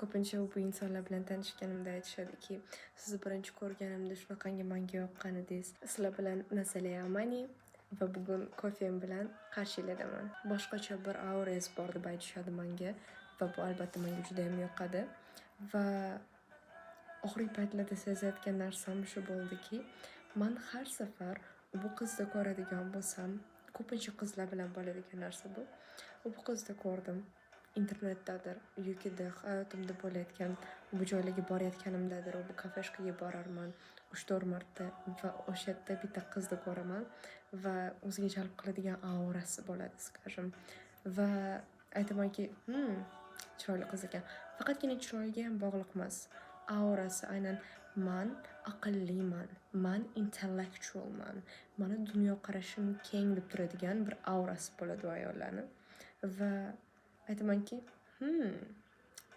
ko'pincha bu insonlar bilan tanishganimda aytishadiki, sizni birinchi ko'rganimda shunaqangi menga yoqqan edingiz. Sizlar bilan Nazaliya Amani va bugun kofem bilan qarshiladaman. Boshqacha bir aurangiz bor deb aytishadi menga va bu albatta menga juda ham yoqadi. Va oxirgi paytlarda sezayotgan narsam shu bo'ldiki, men har safar bu qizni ko'radigan bo'lsam, ko'pincha qizlar bilan bo'ladigan narsa bu. Bu qizni ko'rdim. Internetdadir yoki hayotimda bo'layotgan bu joylarga borayotganimdadir, bu kafeshkaga borarman 3-4 marta va o'sha yerda bitta qizni ko'raman va o'ziga jalb qiladigan aurasi bo'ladi, skажем. Va aytamanki, chiroyli qiz ekan. Faqatgina chiroyiga ham bog'liq emas. Aurasi aynan men aqlliman, men intellectualman, meni dunyoqarashim keng deb turadigan bir aurasi bo'ladi u ayollarning. Va aytamanki,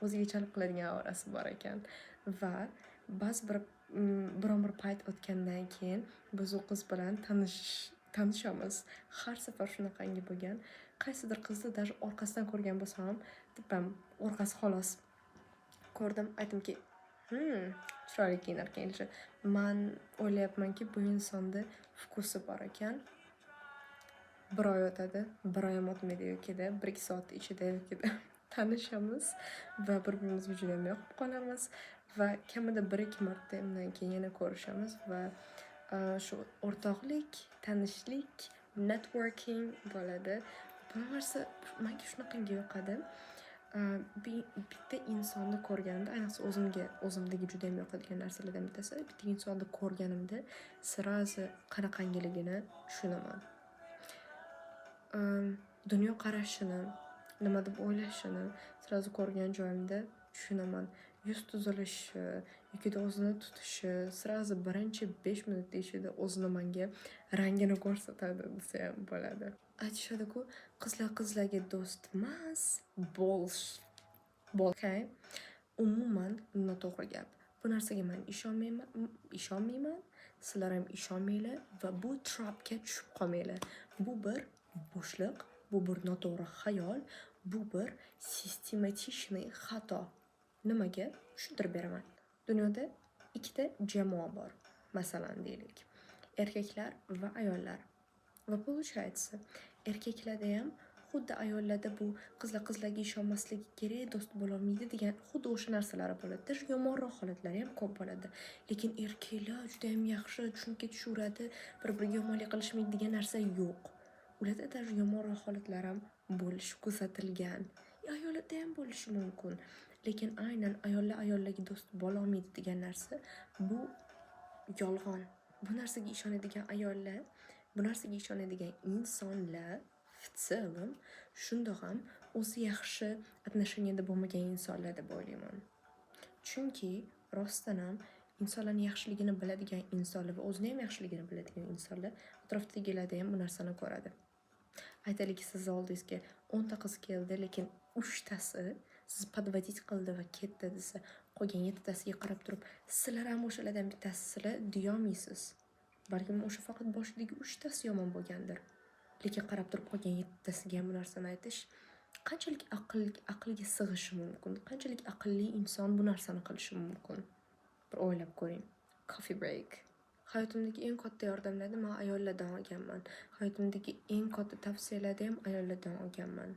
o'ziga jalb qiladigan aurasi bor ekan. Va ba'zi biron bir payt o'tgandan keyin biz u qiz bilan tanishamiz. Har safar shunaqangi bo'lgan. Qaysidir qizni даже orqasidan ko'rgan bo'lsam, tepam orqasi xolos ko'rdim, aytdimki, chiroyli kiyinarkan. Men o'ylayapmanki, bu insonda vkusi bor ekan. Bir oy o'tadi, bir oy ham o'tmaydi yokida, 1-2 soat ichida yokida tanishamiz va bir-birimizga juda ham yoqib qolamiz va kamida 1-2 marta undan keyin yana ko'rishamiz va shu o'rtoqlik, tanishlik, networking bo'ladi. Bu narsa menga shunaqangi yoqadi. Bitta insonni ko'rganimda, ayniqsa o'zimdagi juda ham yoqadigan narsalardan bittasi, bitta insonni ko'rganimda sirazi qanaqangiligini tushunaman. Dunyo qarashini, nima deb o'ylashini sirazi ko'rgan joyimda tushunaman. Yuz tuzilishi yoki o'zini tutishi sirazi birinchi 5 minut ichida o'zini menga rangini ko'rsatadi desa ham bo'ladi. Aytishadi-ku, qizlar qizlarga do'st emas, okay? Umuman noto'g'ri gap. Bu narsaga men ishonmayman, sizlar ham ishonmanglar va bu trapga tushib qolmanglar. Bu bir bo'shliq, bu bir noto'g'ri xayol, bu bir sistematik xato. Nimaga? Tushuntirib beraman. Dunyoda ikkita jamoa bor. Masalan, deylik, erkaklar va ayollar. Va получается, erkaklarda ham xuddi ayollarda bu qizlarga ishonmasligi kerak, do'st bo'la olmaydi degan xuddi o'sha narsalar bo'ladi. Даже yomonroq holatlari ham ko'p bo'ladi. Lekin erkaklar juda ham yaxshi tushunib tushuradi, bir-biriga yomonlik qilishmaydi degan narsa yo'q. Ularda даже yomonroq holatlar ham bo'lishi kuzatilgan. Ayollarda ham bo'lishi mumkin. Lekin aynan ayollarga do'st bo'la olmaydi degan narsa bu yolg'on. Bu narsaga ishonadigan ayollar, bu narsaga ishonadigan insonlar в целом shundoq ham o'zi yaxshi отношенияda bo'lmagan insonlar deb o'ylayman. Chunki rostdan ham insonlarning yaxshiligini biladigan insonlar va o'zini ham yaxshiligini biladigan insonlar atrofdagilarda ham bu narsani ko'radi. Aytaylik, siz oldingizga 10 ta qiz keldi, lekin 3 tasi sizni podvodit qildi va ketdi desa, qolgan 7 tasiga qarab turib, sizlar ham o'shalardan bittasizlar deya olmaysiz. Balkim o'sha faqat boshidagi 3 tasi yomon bo'lgandir. Lekin qarab turib qolgan 7 tasiga ham bu narsani aytish qanchalik aqlga sig'ishi mumkin? Qanchalik aqlli inson bu narsani qilishi mumkin? Bir o'ylab ko'ring. Coffee break. Hayotimdagi eng katta yordamlarni men ayollardan olganman. Hayotimdagi eng katta tavsiyalarni ham ayollardan olganman.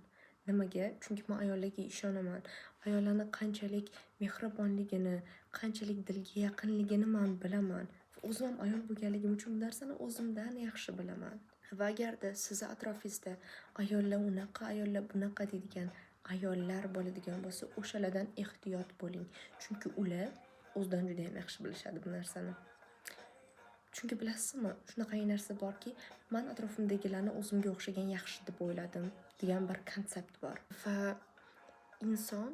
Nimaga? Chunki men ayollarga ishonaman. Ayollarning qanchalik mehribonligini, qanchalik dilga yaqinligini men bilaman. O'zim ham ayol bo'lganligim uchun bu narsani o'zimdan yaxshi bilaman. Va agarda siz atrofingizda ayollar unaqa, ayollar bunaqa deydigan ayollar bo'ladigan bo'lsa, o'shalardan ehtiyot bo'ling. Chunki ular o'zidan juda ham yaxshi bilishadi bu narsani. Chunki bilasizmi, shunaqa narsa borki, men atrofimdagilarni o'zimga o'xshagan yaxshi deb o'yladim degan bir konsept bor. Va inson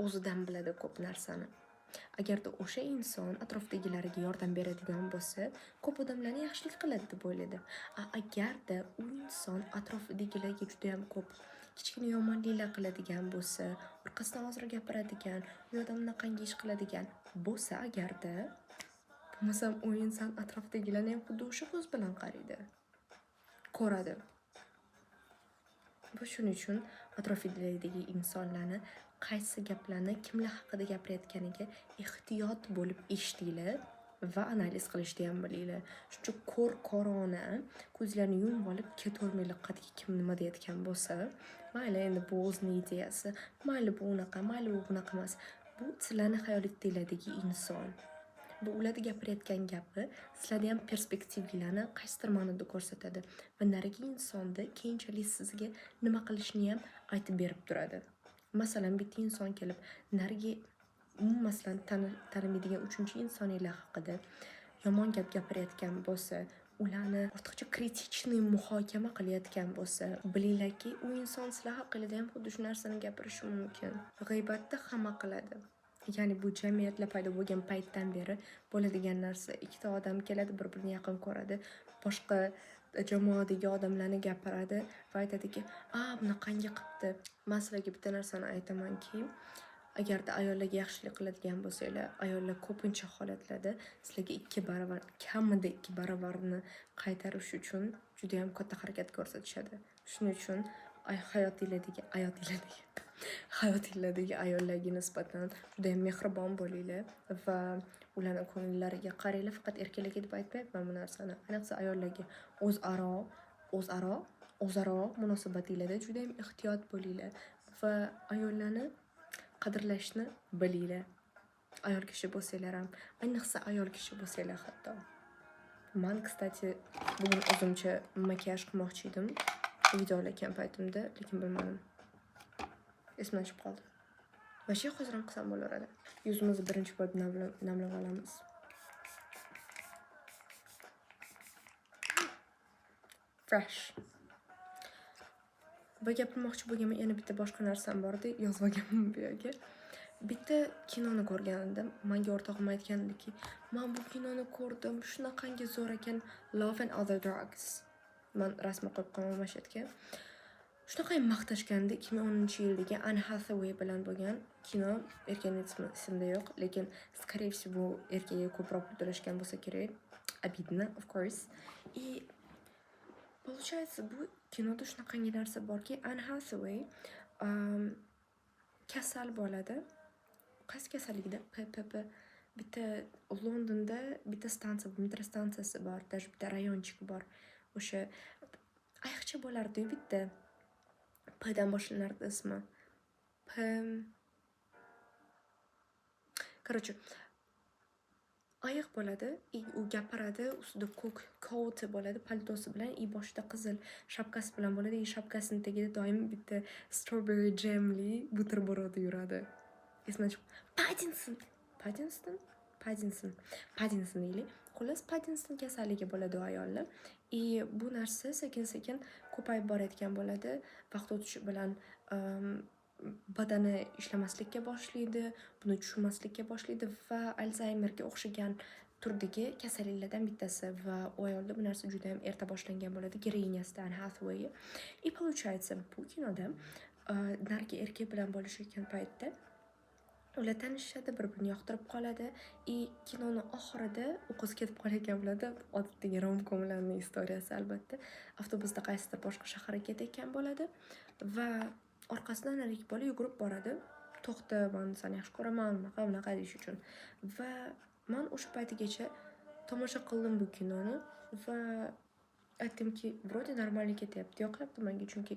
o'zidan biladi ko'p narsani. Agarda o'sha inson atrofdagilariga yordam beradigan bo'lsa, ko'p odamlarga yaxshilik qiladi deb o'ylaydi. Agarda u inson atrofidagilarga juda ham ko'p kichkina yomonliklar qiladigan bo'lsa, orqasidan ozroq gapiradigan, u odamni qanday ish qiladigan bo'lsa, agarda bo'lmasam u inson atrofidagilarni ham xuddi o'sha ko'z bilan qaraydi, ko'radi. Bu shuning uchun atrofidagi insonlarni qaysi gaplarni kimlar haqida gapirayotganiga ehtiyot bo'lib eshitinglar va analiz qilishni ham bilinglar. Shuncha ko'r-korona ko'zlarni yumib olib ketavermanglar, qat'iy kim nima deyotgan bo'lsa. Mayli endi bu o'zining ideyasi, mayli bu unaqa, mayli bu bunaqa emas. Bu sizlarni hayolingdagi inson. Bu ularda gapirayotgan gapi sizlarda ham perspektivlarni qaysidir ma'noda ko'rsatadi va narigi insonni keyinchalik sizga nima qilishni ham aytib berib turadi. Masalan, bitta inson kelib narigi umuman tanimaydigan uchinchi insonlar haqida yomon gap gapirayotgan bo'lsa, ularni ortiqcha kritichniy muhokama qilayotgan bo'lsa, bilinglarki, u inson sizlar haqingizda ham xuddi shu narsani gapirishi mumkin. G'iybatda hamma qiladi. Ya'ni bu jamiyatlar paydo bo'lgan paytdan beri bo'ladigan narsa. Ikkita odam keladi, bir-birini yaqin ko'radi, boshqa jamoadagi odamlarni gapiradi va aytadiki, bunaqangi qilibdi. Men sizlarga bitta narsani aytamanki, agarda ayollarga yaxshilik qiladigan bo'lsanglar, ayollar ko'pincha holatlarda sizlarga 2 barobar, kamida 2 barobarini qaytarish uchun juda ham katta harakat ko'rsatishadi. Shuning uchun hayotinglardagi ayollarga nisbatan juda ham mehribon bo'linglar va ularning ko'ngillariga qaranglar. Faqat erkaklarga deb aytmayapman bu narsani. Ayniqsa ayollarga o'zaro munosabatinglarda juda ham ehtiyot bo'linglar va ayollarni qadrlashni bilinglar. Ayol kishi bo'lsanglar ham, ayniqsa ayol kishi bo'lsanglar hatto. Men, kstati, bugun o'zimcha makiyaj qilmoqchi edim video olayotgan paytimda, lekin bilmadim. Esimdan chiqib qoldi. Vashi hozir ham qilsam bo'laveradi. Yuzimizni birinchi bo'lib namlab olamiz. Fresh. Va gapirmoqchi bo'lganman, yana bitta boshqa narsam bor edi, yozib olganman bu yerga. Bitta kinoni ko'rgandim. Menga o'rtog'im aytgandiki, "Men bu kinoni ko'rdim, shunaqangi zo'r ekan, Love and Other Drugs." Men rasmi qo'yib qo'yman shetga. Shunaqa maqtashganda 2010-yildagi Anne Hathaway bilan bo'lgan kino, erkakning ismida yo'q, lekin скорее всего erkakga ko'proq pul to'lashgan bo'lsa kerak. Обидно, of course. И получается, bu kinoda shunaqangi narsa borki, Anne Hathaway kasal bo'ladi. Qaysi kasalligida? PPP. Bitta Londonda bitta stansiya, metro stansiyasi bor, даже bitta rayonchik bor. O'sha ayiqcha bo'lardi bitta. Pdan boshlanardi ismi. Короче, ayiq bo'ladi, u gapiradi, ustida ko'k koti bo'ladi, paltosi bilan, boshida qizil shapkasi bilan bo'ladi, shapkasining tagida doim bitta strawberry jamli buterbrod yuradi. Esimdan chiqib, Paddington deylik. Xullas, Paddington kasalligi bo'ladi u ayollar. Bu narsa sekin-sekin ko'payib borayotgan bo'ladi. Vaqt o'tishi bilan badani ishlamaslikka boshlaydi, buni tushunmaslikka boshlaydi va Alzheimerga o'xshagan turdagi kasalliklardan bittasi va u ayolda bu narsa juda ham erta boshlangan bo'ladi, geroinyasida Anne Hathaway. Получается, bu kinoda narigi erkak bilan bo'lishayotgan paytda ular tanishadi, bir-birini yoqtirib qoladi. Kinoning oxirida u qiz ketib qolayotgan bo'ladi. Odatdagi rom-komlarning istoriyasi albatta. Avtobusda qaysidir boshqa shaharga ketayotgan bo'ladi va orqasidan narigi bola yugurib boradi. To'xta, men seni yaxshi ko'raman, unaqa deyish uchun. Va men o'sha paytgacha tomosha qildim bu kinoni va aytdimki, vроде normalniy ketyapti. Yoqyapti menga, chunki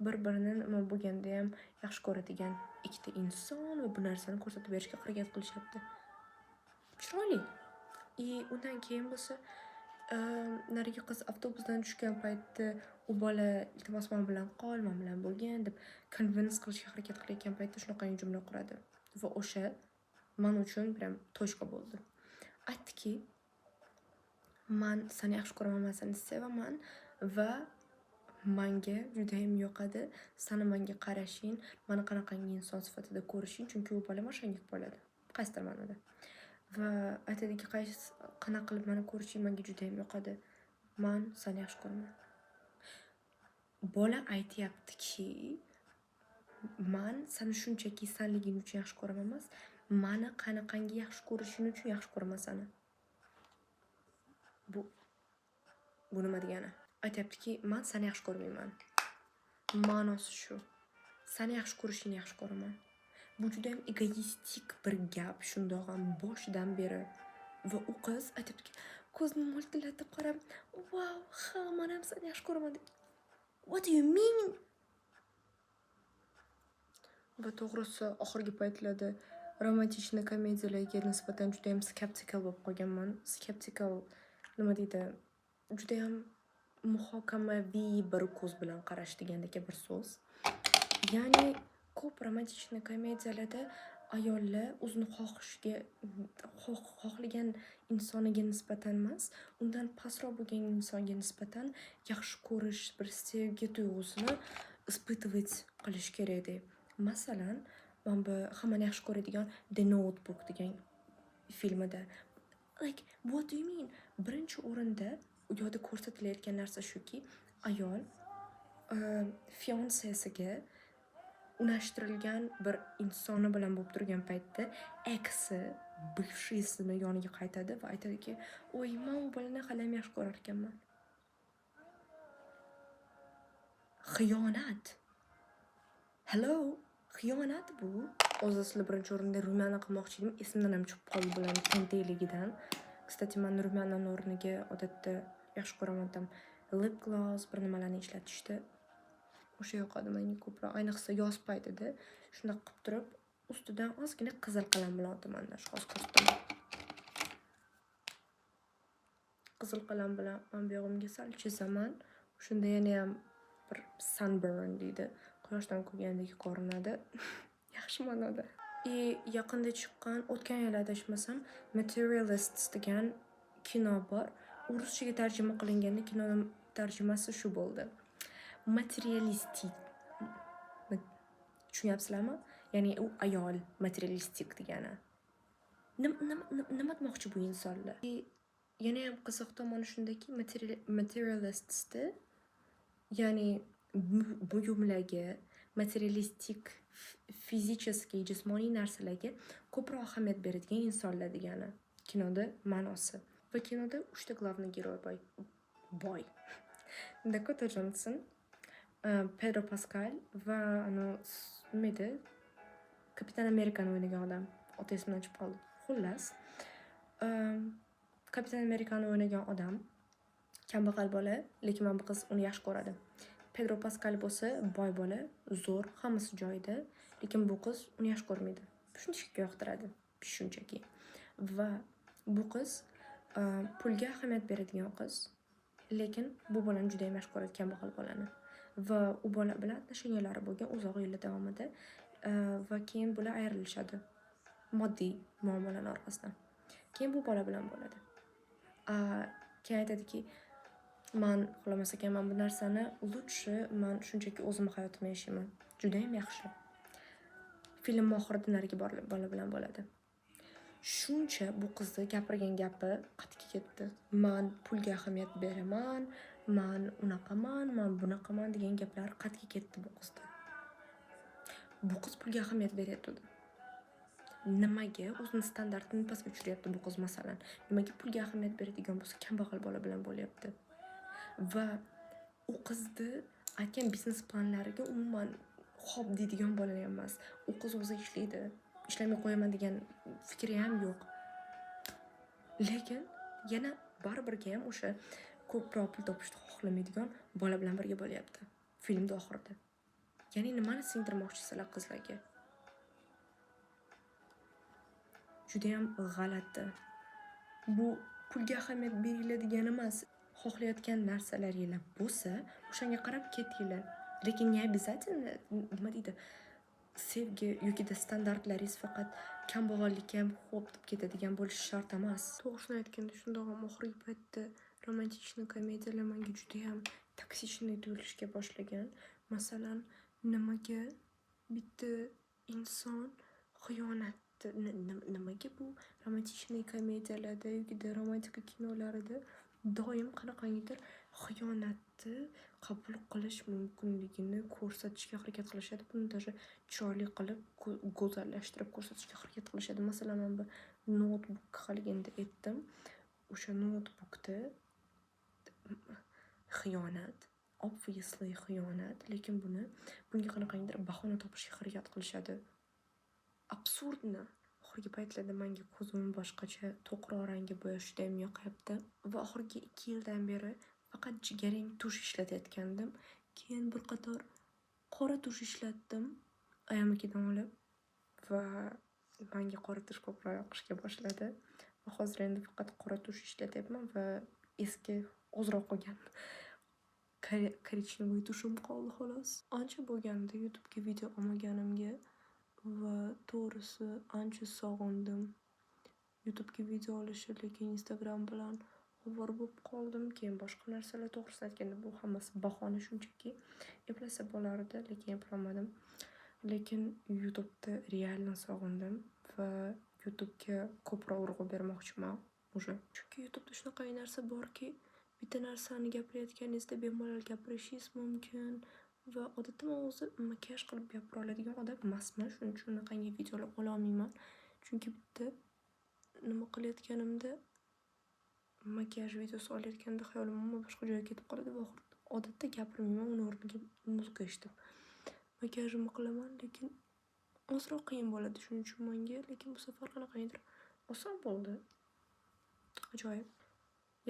bir-birini nima bo'lganda ham yaxshi ko'radigan ikkita inson va bu narsani ko'rsatib berishga harakat qilishyapti. Chiroyli. Undan keyin bo'lsa, narigi qiz avtobusdan tushgan paytda u bola iltimos men bilan qol, men bilan bo'lgin deb convince qilishga harakat qilayotgan paytda shunaqa jumla quradi va o'sha men uchun prям точка bo'ldi. Aytdiki, men seni yaxshi ko'raman, men seni sevaman va menga juda ham yoqadi seni menga qarashing, meni qanaqangi inson sifatida ko'rishing, chunki u bola mashangik bo'ladi, qaysidir ma'noda. Va aytadiki, qanaqa qilib meni ko'rishing menga juda ham yoqadi. Men seni yaxshi ko'raman. Bola aytayaptiki, men seni shunchaki senliging uchun yaxshi ko'raman emas, meni qanaqangi yaxshi ko'rishing uchun yaxshi ko'raman seni. Bu nima degani? Aytayaptiki, men seni yaxshi ko'rmayman. Ma'nosi shu. Seni yaxshi ko'rishingni yaxshi ko'raman. Bu juda ham egoistik bir gap, shundoq ham boshidan beri. Va u qiz aytibdiki, ko'zini mo'ltillatib qarab, "Wow, ha, men ham seni yaxshi ko'raman" deb. What do you mean? Va to'g'risi, oxirgi paytlarda romantik komediyalarga nisbatan juda ham skeptikal bo'lib qolganman. Skeptikal nima deydi? Juda ham muhokamaviy bir ko'z bilan qarash degandagi bir so'z. Ya'ni ko'p romantik komediyalarda ayollar o'zini xohlagan insoniga nisbatan emas, undan pastroq bo'lgan insonga nisbatan yaxshi ko'rish, bir sevgi tuyg'usini испытывать qilish kerak deb. Masalan, men bu hammani yaxshi ko'radigan The Notebook degan filmida, like, what do you mean? Birinchi o'rinda u yoqda ko'rsatilayotgan narsa shuki, ayol fiansesiga unashtirilgan bir insoni bilan bo'lib turgan paytda eksi, bывшийsini yoniga qaytadi va aytadiki, "Oy, men u bolani hali ham yaxshi ko'rar ekanman." Xiyonat. Hello, xiyonat bu. O'zi asli birinchi o'rinda rumyani qilmoqchi edim, esimdan ham chiqib qoldi bularning tentakligidan. Kstati, men rumyanani o'rniga odatda yaxshi ko'raman tam lip gloss bir nimalarni ishlatishdi. O'sha yoqadi menga ko'proq, ayniqsa yoz paytida shunday qilib turib, ustidan ozgina qizil qalam bilan o'taman, hozir ko'rsataman. Qizil qalam bilan men bu yog'imga sal chizaman. Shunda yana ham bir sunburn deydi. Quyoshdan kuygandek ko'rinadi. Yaxshi ma'noda. Yaqinda chiqqan, o'tgan yil adashmasam, Materialists degan kino bor. Ruschaga tarjima qilinganda kinoning tarjimasi shu bo'ldi. Materialistik. Tushunyapsizlarmi? Ya'ni u ayol materialistik degani. Nima demoqchi bu insonlar? Yana ham qiziq tomoni shundaki, materialistsda, ya'ni buyumlarga, materialistik, fizicheskiy, jismoniy narsalarga ko'proq ahamiyat beradigan insonlar degani kinoda ma'nosi. Va kinoda 3 ta главный герой boy. Dakota Johnson, Pedro Pascal va nima edi? Kapitan Amerikani o'ynagan odam. Oti esimdan chiqib qoldi. Xullas, Kapitan Amerikani o'ynagan odam kambag'al bola, lekin men bu qiz uni yaxshi ko'radi. Pedro Pascal bo'lsa boy bola, zo'r, hammasi joyida, lekin bu qiz uni yaxshi ko'rmaydi. Shunchaki yoqtiradi, shunchaki. Va bu qiz pulga ahamiyat beradigan qiz, lekin bu bolani juda ham yaxshi ko'radi, kambag'al bolani. Va u bola bilan tashangalari bo'lgan uzoq yillar davomida va keyin bular ayrilishadi. Moddiy muammolar orqasidan. Keyin bu bola bilan bo'ladi. Keyin aytadiki, men xohlamas ekanman bu narsani, lutshi men shunchaki o'zim hayotimni yashayman. Juda ham yaxshi. Film oxirida narigi bola bilan bo'ladi. Shuncha bu qizni gapirgan gapi qatga ketdi. Men pulga ahamiyat beraman, men unaqaman, men bunaqaman degan gaplar qatga ketdi bu qizda. Bu qiz pulga ahamiyat beryapti. Nimaga o'zini standartini pastga tushiryapti bu qiz masalan? Nimaga pulga ahamiyat beradigan bo'lsa, kambag'al bola bilan bo'lyapti? Va u qizni aytgan biznes planlariga umuman xo'p deydigan bola emas. U qiz o'zi ishlaydi, ishlamay qo'yaman degan fikri ham yo'q. Lekin yana baribirga ham o'sha ko'proq pul topishni xohlamaydigan bola bilan birga bo'lyapti filmda oxirida. Ya'ni nimani singdirmoqchisizlar qizlarga? Juda ham g'alati. Bu pulga ahamiyat beriladigan emas. Xohlayotgan narsalaringiz bo'lsa, o'shanga qarab ketinglar. Lekin ne обязательно, nima deydi? Sevgi yoki standartlaringiz faqat kambag'allikka ham xo'p deb ketadigan bo'lishi shart emas. To'g'risini aytganda, shundoq ham oxirgi paytda romantik komediyalar menga juda ham toksichniy tuyulishga boshlagan. Masalan, nimaga bitta inson xiyonat nimaga bu romantik komediyalarda yoki romantik kinolarida doim qanaqangidir xiyonatni qabul qilish mumkinligini ko'rsatishga harakat qilishadi. Buni даже chiroyli qilib, go'zallashtirib ko'rsatishga harakat qilishadi. Masalan, men bu Notebook haliganda aytdim. O'sha Notebookda xiyonat, obviously xiyonat, lekin bunga qanaqangidir bahona topishga harakat qilishadi. absurdni. Oxirgi paytlarda menga ko'zimni boshqacha to'qroq rangga bo'yash judayam yoqayapti. Va oxirgi 2 yildan beri faqat jigarrang tush ishlatayotgandim. Keyin bir qator qora tush ishlatdim ayamnikidan olib va menga qora tush ko'proq yoqishga boshladi. Va hozir endi faqat qora tush ishlatyapman va eski ozroq qolgan korичневый tushim qoldi xolos. Ancha bo'lganda YouTube'ga video olmaganimga va to'g'risi ancha sog'indim YouTube'ga video olishni, lekin Instagram bilan ovora bo'lib qoldim. Keyin boshqa narsalar to'g'risini aytganda bu hammasi bahona, shunchaki eplasa bo'lardi, lekin eplamadim. Lekin YouTube'da realni sog'indim va YouTube'ga ko'proq urg'u bermoqchiman уже. Chunki YouTube'da shunaqa narsa borki, bitta narsani gapirayotganingizda bemalol gapirishingiz mumkin va odatda men o'zi makiyaj qilib gapira oladigan odam emasman, shuning uchun unaqangi videolar ola olmayman. Chunki bitta nima qilayotganimda makiyaj videosi olayotganda xayolim umuman boshqa joyga ketib qoladi va odatda gapirmayman, uni o'rniga muzika eshitib makiyajimni qilaman, lekin ozroq qiyin bo'ladi shuning uchun menga, lekin bu safar qanaqadir oson bo'ldi. Ajoyib.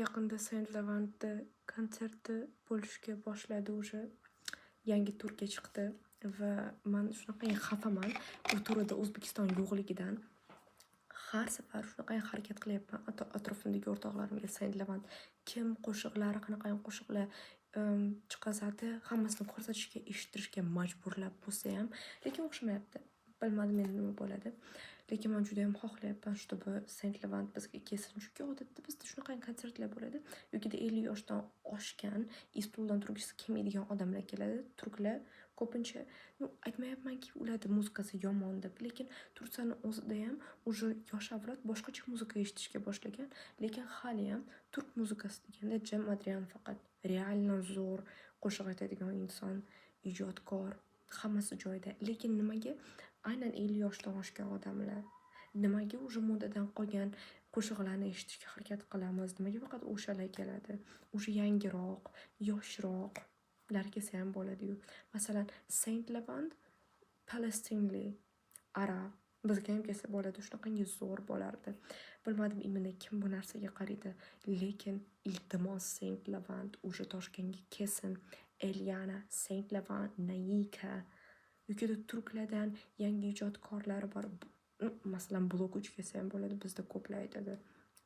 Yaqinda Saint Levantda konserti bo'lishga boshladi уже. Yangi turga chiqdi va men shunaqangi xafaman bu turida O'zbekiston yo'qligidan. Har safar shunaqangi harakat qilyapman atrofimdagi o'rtoqlarimga Saint Levant kim, qo'shiqlari qanaqangi qo'shiqlar chiqazadi, hammasini ko'rsatishga, eshittirishga majburlab bo'lsa ham, lekin o'xshamayapti. Bilmadim endi nima bo'ladi. Lekin men juda ham xohlayapman, чтобы Saint Levant bizga kelsin. Chunki odatda bizda shunaqangi konsertlar bo'ladi. Yo'gida 50 yoshdan oshgan, stuldan turgisi kelmaydigan odamlar keladi. Turklar ko'pincha, aytmayapmanki ularning muzikasi yomon deb, lekin Turkiyani o'zida ham уже yosh avlod boshqacha muzika eshitishga boshlagan, lekin hali ham turk muzikasi deganda Cem Adrian faqat realno zo'r qo'shiq aytadigan inson, ijodkor, hammasi joyida. Lekin nimaga aynan 50 yoshdan oshgan odamlar, nimaga уже modadan qolgan qo'shiqlarni eshitishga harakat qilamiz, nimaga faqat o'shalar keladi, уже yangiroq, yoshroqlar kelsa ham bo'ladi-yu. Masalan, Saint Levant Palestinli, arab, bizga ham kelsa bo'ladi, shunaqangi zo'r bo'lardi. Bilmadim imini kim bu narsaga qaraydi, lekin iltimos Saint Levant уже Toshkentga kelsin. Eliana, Saint Levant, Nayika, yo'gida turklardan yangi ijodkorlar bor. Masalan, Bloguch kelsa ham bo'ladi, bizda ko'plar aytadi.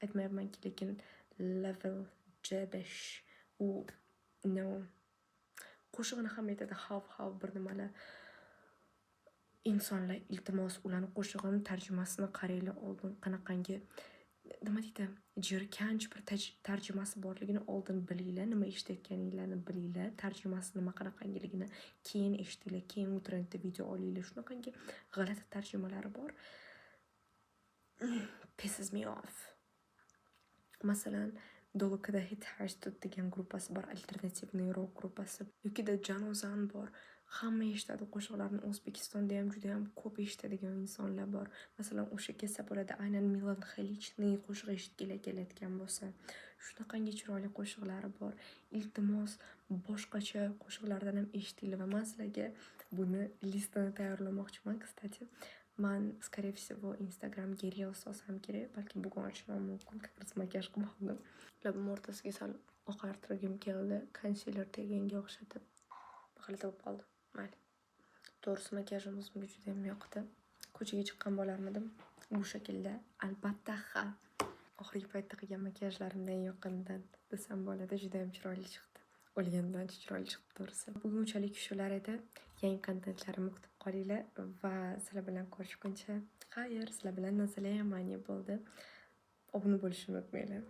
Aytmayapmanki, lekin Level J5 u no qo'shig'ini ham aytadi, xavf bir nimalar. Insonlar, iltimos, ularni qo'shig'ini tarjimasini qaranglar oldin, qanaqangi nima deydi, jirkanch bir tarjimasi borligini oldin bilinglar, nima eshitayotganinglarni bilinglar, tarjimasi nima qanaqangiligini keyin eshitinglar, keyin internetda video olinglar. Shunaqangi g'alati tarjimalari bor. Pisses me off. Masalan, Dolokada Hit Hashtag degan gruppasi bor, alternativniy rock gruppasi. Yo'gida Janozan bor. Hamma eshitadi qo'shiqlarni, O'zbekistonda ham juda ham ko'p eshitadigan insonlar bor. Masalan, o'sha kelsa bo'ladi, aynan Milan Xalichning qo'shiq eshitgili kelayotgan bo'lsa, shunaqangi chiroyli qo'shiqlari bor. Iltimos, boshqacha qo'shiqlardan ham eshitinglar va men sizlarga buni listini tayyorlamoqchiman. Kstati, men скорее всего Instagramga reel solsam kerak, balki bugun ochishim mumkin, как раз makiyaj qilib oldim. Labim o'rtasiga sal oqartirgim keldi, concealer teganga o'xshatib. G'alati bo'lib qoldi. Mayli. To'g'risi makiyajim o'zimga juda ham yoqdi. Ko'chaga chiqqan bo'larmidim bu shaklda? Albatta ha. Oxirgi paytda qilgan makiyajlarimdan yoqqanidan desam bo'ladi, juda ham chiroyli chiqdi. O'lgandan chiroyli chiqdi to'g'risi. Bugunchalik shular edi. Yangi kontentlarimni kutib qolinglar va sizlar bilan ko'rishguncha xayr, sizlar bilan Nazaliya Yamani bo'ldi. Obuna bo'lishni unutmanglar.